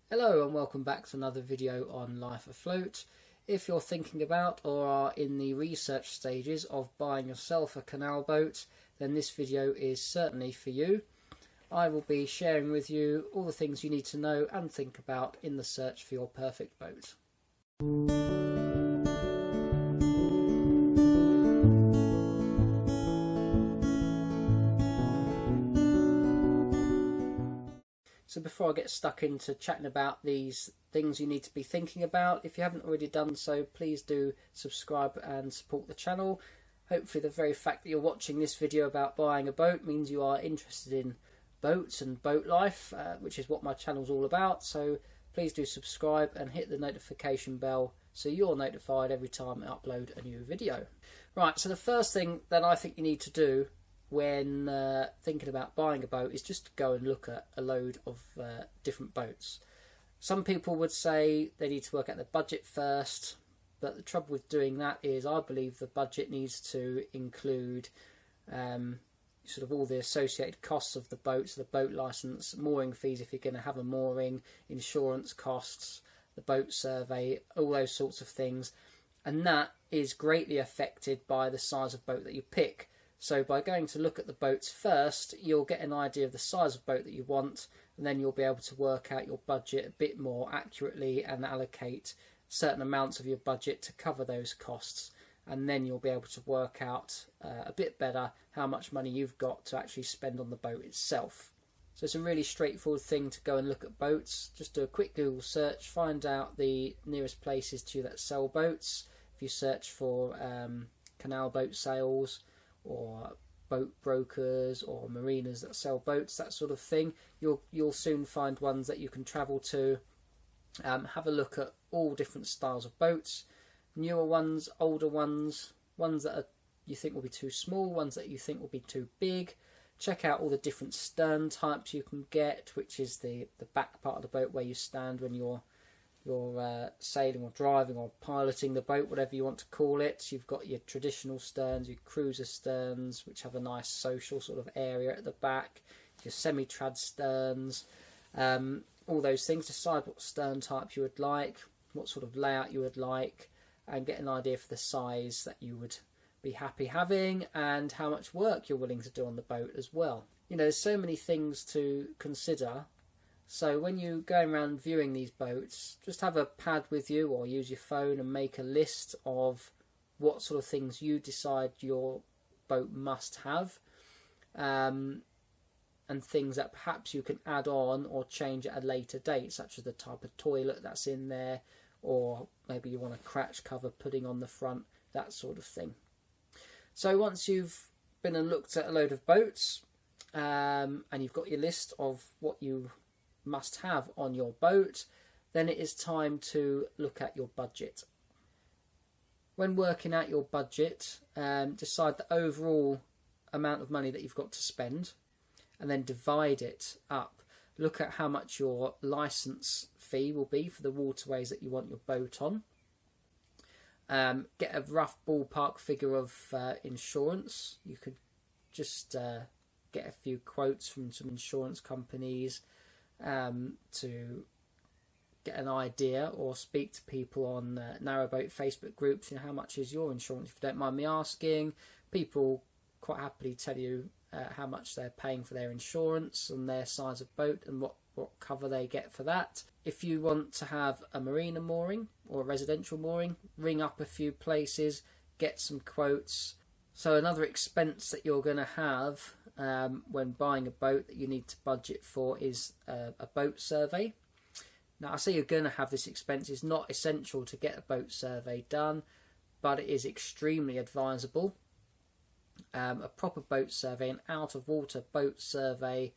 Hello and welcome back to another video on Life Afloat. If you're thinking about or are in the research stages of buying yourself a canal boat, then this video is certainly for you. I will be sharing with you all the things you need to know and think about in the search for your perfect boat. So before I get stuck into chatting about these things you need to be thinking about, if you haven't already done so, please do subscribe and support the channel. Hopefully the very fact that you're watching this video about buying a boat means you are interested in boats and boat life, which is what my channel's all about. So please do subscribe and hit the notification bell so you're notified every time I upload a new video. Right, so the first thing that I think you need to do when thinking about buying a boat is just to go and look at a load of different boats. Some people would say they need to work out the budget first, but the trouble with doing that is I believe the budget needs to include sort of all the associated costs of the boat, so the boat license, mooring fees if you're going to have a mooring, insurance costs, the boat survey, all those sorts of things, and that is greatly affected by the size of boat that you pick. So by going to look at the boats first, you'll get an idea of the size of boat that you want, and then you'll be able to work out your budget a bit more accurately and allocate certain amounts of your budget to cover those costs. And then you'll be able to work out a bit better how much money you've got to actually spend on the boat itself. So it's a really straightforward thing to go and look at boats. Just do a quick Google search, find out the nearest places to you that sell boats. If you search for canal boat sales, or boat brokers or marinas that sell boats, that sort of thing, you'll soon find ones that you can travel to. Have a look at all different styles of boats, newer ones, older ones, ones that you think will be too small, ones that you think will be too big. Check out all the different stern types you can get, which is the back part of the boat where you stand when you're sailing or driving or piloting the boat, whatever you want to call it. You've got your traditional sterns, your cruiser sterns, which have a nice social sort of area at the back, your semi-trad sterns, all those things. Decide what stern type you would like, what sort of layout you would like, and get an idea for the size that you would be happy having and how much work you're willing to do on the boat as well. You know, there's so many things to consider. So when you're going around viewing these boats, just have a pad with you or use your phone and make a list of what sort of things you decide your boat must have, and things that perhaps you can add on or change at a later date, such as the type of toilet that's in there, or maybe you want a crash cover putting on the front, that sort of thing. So once you've been and looked at a load of boats, and you've got your list of what you must have on your boat, then it is time to look at your budget. When working out your budget, decide the overall amount of money that you've got to spend and then divide it up. Look at how much your license fee will be for the waterways that you want your boat on. Get a rough ballpark figure of insurance. You could just get a few quotes from some insurance companies to get an idea, or speak to people on narrowboat Facebook groups. You know, how much is your insurance, if you don't mind me asking. People quite happily tell you how much they're paying for their insurance and their size of boat and what cover they get for that. If you want to have a marina mooring or a residential mooring, ring up a few places, get some quotes. So another expense that you're going to have when buying a boat that you need to budget for is a boat survey. Now, I say you're going to have this expense. It's not essential to get a boat survey done, but it is extremely advisable. A proper boat survey, an out-of-water boat survey,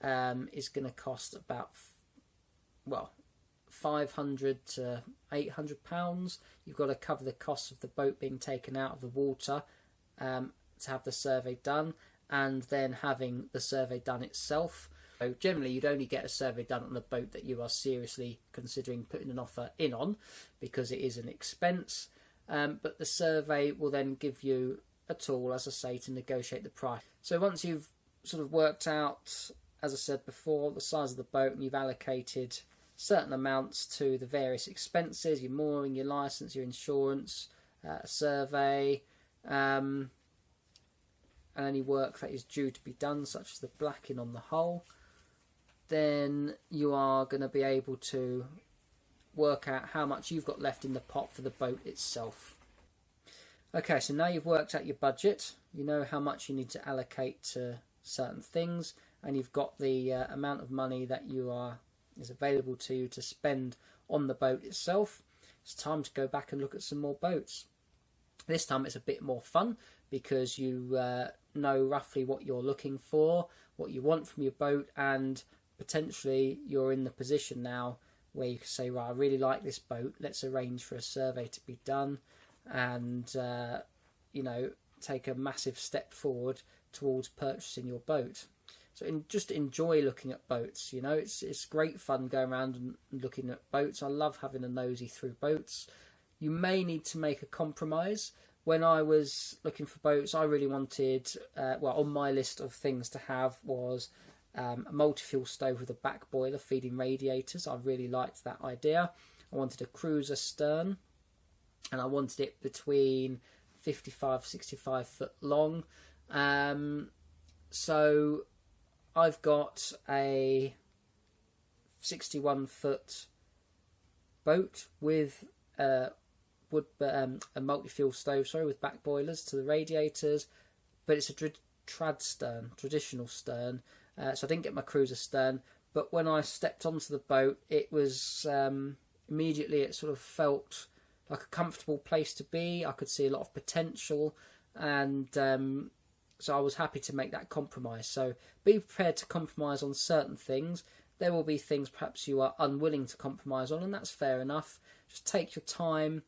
is going to cost about, well, £500 to £800. You've got to cover the cost of the boat being taken out of the water to have the survey done, and then having the survey done itself. So generally you'd only get a survey done on a boat that you are seriously considering putting an offer in on, because it is an expense, but the survey will then give you a tool, as I say, to negotiate the price. So once you've sort of worked out, as I said before, the size of the boat, and you've allocated certain amounts to the various expenses, your mooring, your licence, your insurance, a survey, and any work that is due to be done, such as the blacking on the hull, then you are going to be able to work out how much you've got left in the pot for the boat itself. Okay, so now you've worked out your budget, you know how much you need to allocate to certain things, and you've got the amount of money that is available to you to spend on the boat itself. It's time to go back and look at some more boats. This time it's a bit more fun because you know roughly what you're looking for, what you want from your boat, and potentially you're in the position now where you can say, right, I really like this boat, let's arrange for a survey to be done, and take a massive step forward towards purchasing your boat. So just enjoy looking at boats. It's great fun going around and looking at boats. I love having a nosy through boats. You may need to make a compromise. When I was looking for boats, I really wanted, on my list of things to have was a multi-fuel stove with a back boiler feeding radiators. I really liked that idea. I wanted a cruiser stern, and I wanted it between 65 foot long. So I've got a 61 foot boat with a multi-fuel stove, with back boilers to the radiators, but it's a traditional stern. So I didn't get my cruiser stern, but when I stepped onto the boat, it was immediately, it sort of felt like a comfortable place to be. I could see a lot of potential, and so I was happy to make that compromise. So be prepared to compromise on certain things. There will be things perhaps you are unwilling to compromise on, and that's fair enough. Just take your time,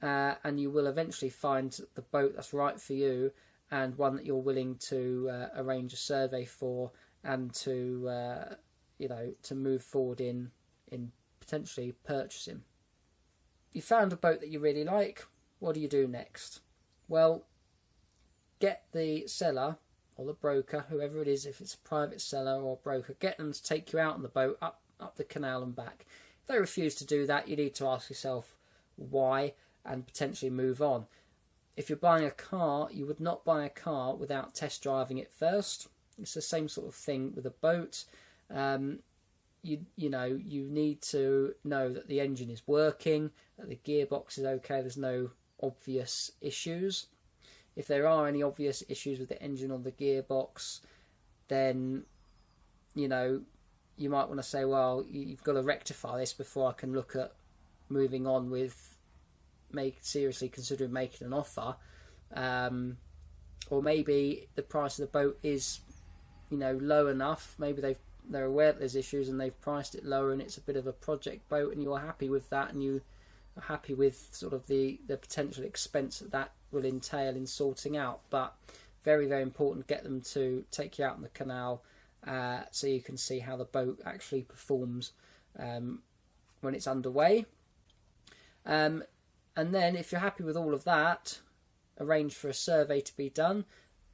and you will eventually find the boat that's right for you, and one that you're willing to arrange a survey for, and to move forward in potentially purchasing. You found a boat that you really like. What do you do next? Well, get the seller or the broker, whoever it is, if it's a private seller or broker, get them to take you out on the boat up the canal and back. If they refuse to do that, you need to ask yourself why and potentially move on. If you're buying a car, you would not buy a car without test driving it first. It's the same sort of thing with a boat. You need to know that the engine is working, that the gearbox is okay, there's no obvious issues. If there are any obvious issues with the engine or the gearbox, then you might want to say, well, you've got to rectify this before I can look at moving on with seriously considering making an offer. Or maybe the price of the boat is low enough. Maybe they're aware that there's issues and they've priced it lower, and it's a bit of a project boat, and you're happy with that, and you are happy with sort of the potential expense that will entail in sorting out. But very, very important, get them to take you out on the canal so you can see how the boat actually performs when it's underway. And then if you're happy with all of that, arrange for a survey to be done.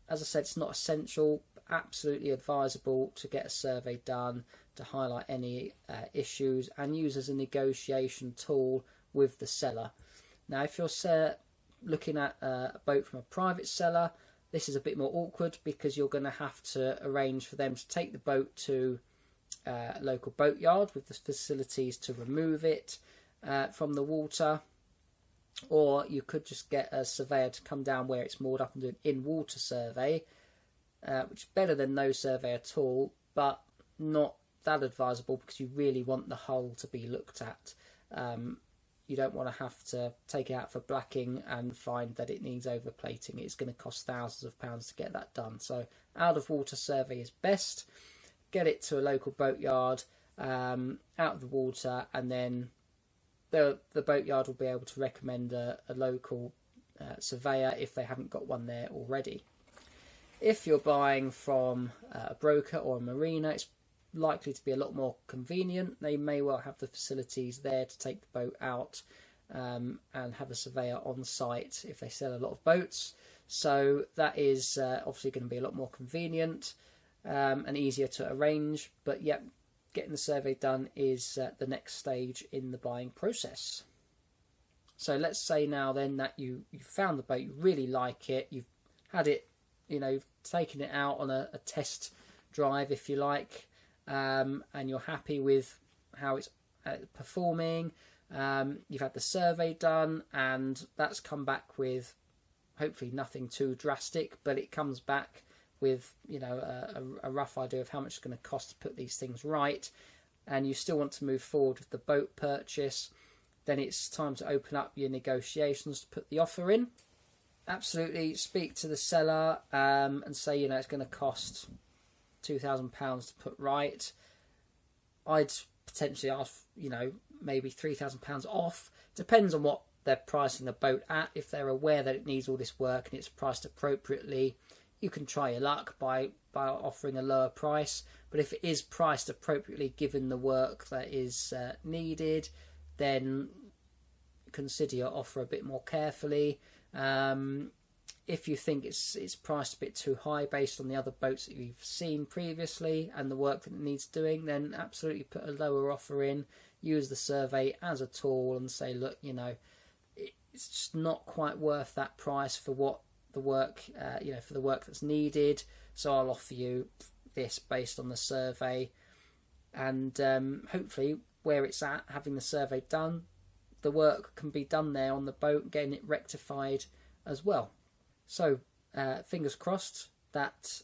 As I said, it's not essential, absolutely advisable to get a survey done to highlight any issues and use as a negotiation tool with the seller. Now, if you're looking at a boat from a private seller, this is a bit more awkward because you're going to have to arrange for them to take the boat to a local boatyard with the facilities to remove it from the water. Or you could just get a surveyor to come down where it's moored up and do an in-water survey, which is better than no survey at all, but not that advisable because you really want the hull to be looked at. You don't want to have to take it out for blacking and find that it needs overplating. It's going to cost thousands of pounds to get that done. So out-of-water survey is best. Get it to a local boatyard, out of the water, and then the boatyard will be able to recommend a local surveyor if they haven't got one there already. If you're buying from a broker or a marina, it's likely to be a lot more convenient. They may well have the facilities there to take the boat out and have a surveyor on site if they sell a lot of boats. So that is obviously going to be a lot more convenient and easier to arrange. But yeah, getting the survey done is the next stage in the buying process. So let's say now then that you found the boat, you really like it, you've had it, you've taken it out on a test drive, if you like, and you're happy with how it's performing. You've had the survey done, and that's come back with hopefully nothing too drastic, but it comes back with a rough idea of how much it's going to cost to put these things right, and you still want to move forward with the boat purchase. Then it's time to open up your negotiations to put the offer in. Absolutely speak to the seller and say, it's going to cost £2,000 to put right. I'd potentially ask, maybe £3,000 off. Depends on what they're pricing the boat at. If they're aware that it needs all this work and it's priced appropriately, you can try your luck by offering a lower price. But if it is priced appropriately given the work that is needed, then consider your offer a bit more carefully. If you think it's priced a bit too high based on the other boats that you've seen previously and the work that it needs doing, then absolutely put a lower offer in. Use the survey as a tool and say, look, it's just not quite worth that price for what the work, for the work that's needed. So I'll offer you this based on the survey, and hopefully where it's at, having the survey done, the work can be done there on the boat, getting it rectified as well. So fingers crossed that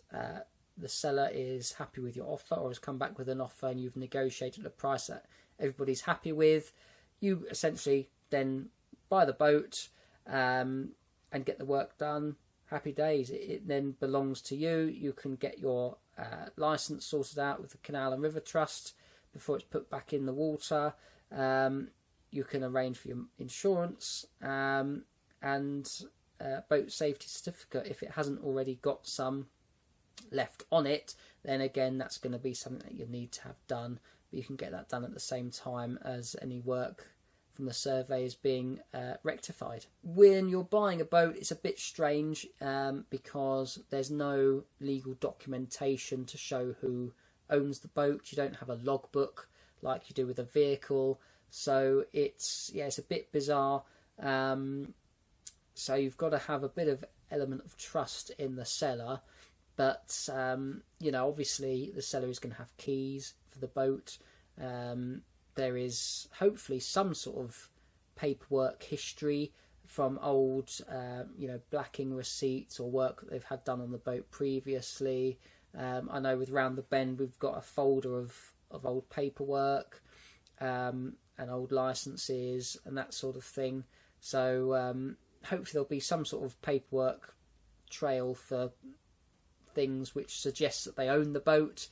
the seller is happy with your offer, or has come back with an offer and you've negotiated a price that everybody's happy with. You essentially then buy the boat and get the work done. Happy days. It then belongs to you. You can get your license sorted out with the Canal and River Trust before it's put back in the water. You can arrange for your insurance and boat safety certificate. If it hasn't already got some left on it, then again that's going to be something that you need to have done, but you can get that done at the same time as any work from the survey is being rectified. When you're buying a boat, it's a bit strange because there's no legal documentation to show who owns the boat. You don't have a logbook like you do with a vehicle, so it's a bit bizarre. So you've got to have a bit of element of trust in the seller, but obviously the seller is going to have keys for the boat. There is hopefully some sort of paperwork history from old blacking receipts or work that they've had done on the boat previously. I know with Round the Bend we've got a folder of old paperwork and old licenses and that sort of thing. So hopefully there'll be some sort of paperwork trail for things which suggests that they own the boat.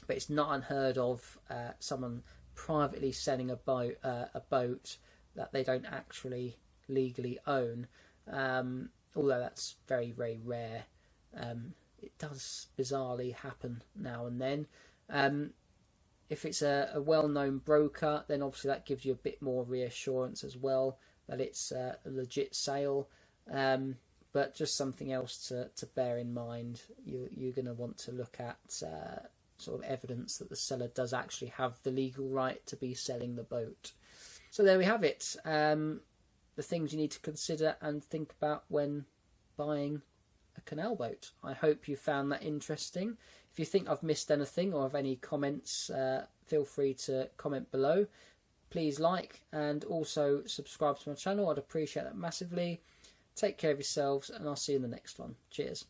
But it's not unheard of someone privately selling a boat that they don't actually legally own. Although that's very, very rare. It does bizarrely happen now and then. If it's a well-known broker, then obviously that gives you a bit more reassurance as well that it's a legit sale. But just something else to bear in mind. You're going to want to look at sort of evidence that the seller does actually have the legal right to be selling the boat. So there we have it. The things you need to consider and think about when buying a canal boat. I hope you found that interesting. If you think I've missed anything or have any comments, feel free to comment below. Please like and also subscribe to my channel. I'd appreciate that massively. Take care of yourselves and I'll see you in the next one. Cheers.